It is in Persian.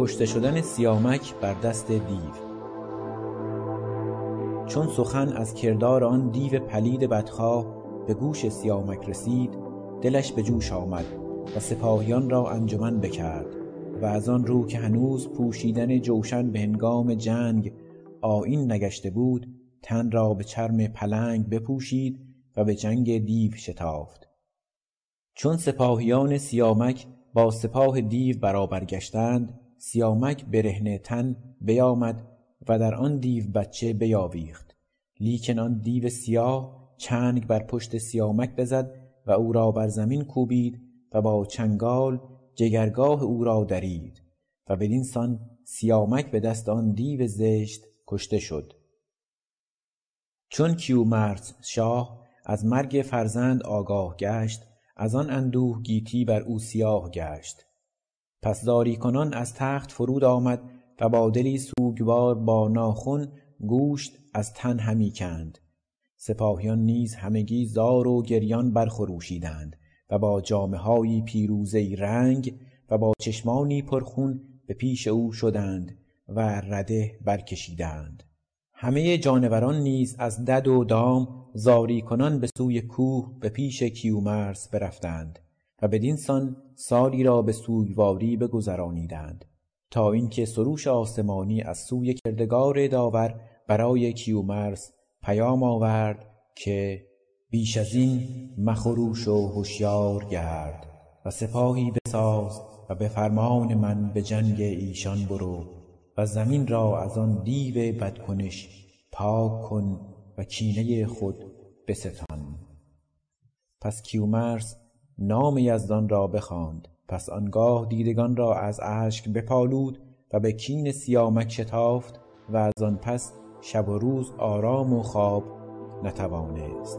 کشته شدن سیامک بر دست دیو. چون سخن از کردار آن دیو پلید بدخواه به گوش سیامک رسید، دلش به جوش آمد و سپاهیان را انجمن بکرد و از آن رو که هنوز پوشیدن جوشن به هنگام جنگ آیین نگشته بود، تن را به چرم پلنگ بپوشید و به جنگ دیو شتافت. چون سپاهیان سیامک با سپاه دیو برابر گشتند، سیامک برهنه تن بیامد و در آن دیو بچه بیاویخت. لیکن آن دیو سیاه چنگ بر پشت سیامک بزد و او را بر زمین کوبید و با چنگال جگرگاه او را درید و بدین سان سیامک به دست آن دیو زشت کشته شد. چون کیومرث شاه از مرگ فرزند آگاه گشت، از آن اندوه گیتی بر او سیاه گشت. پس زاری کنان از تخت فرود آمد و با دلی سوگوار با ناخن گوشت از تن همی کند. سپاهیان نیز همگی زار و گریان برخروشیدند و با جامه‌هایی پیروزه رنگ و با چشمانی پرخون به پیش او شدند و رده برکشیدند. همه جانوران نیز از دد و دام زاری کنان به سوی کوه به پیش کیومرث برفتند و بدین سان سالی را به سوگواری بگذرانیدند، تا اینکه سروش آسمانی از سوی کردگار داور برای کیومرث پیام آورد که بیش از این مخروش و هوشیار گرد و سپاهی بساز و به فرمان من به جنگ ایشان برو و زمین را از آن دیو بدکنش پاک کن و کینه خود بستان. پس کیومرث نام یزدان را بخواند. پس آنگاه دیدگان را از اشک بپالود و به کین سیامک شتافت و از آن پس شب و روز آرام و خواب نتوانست.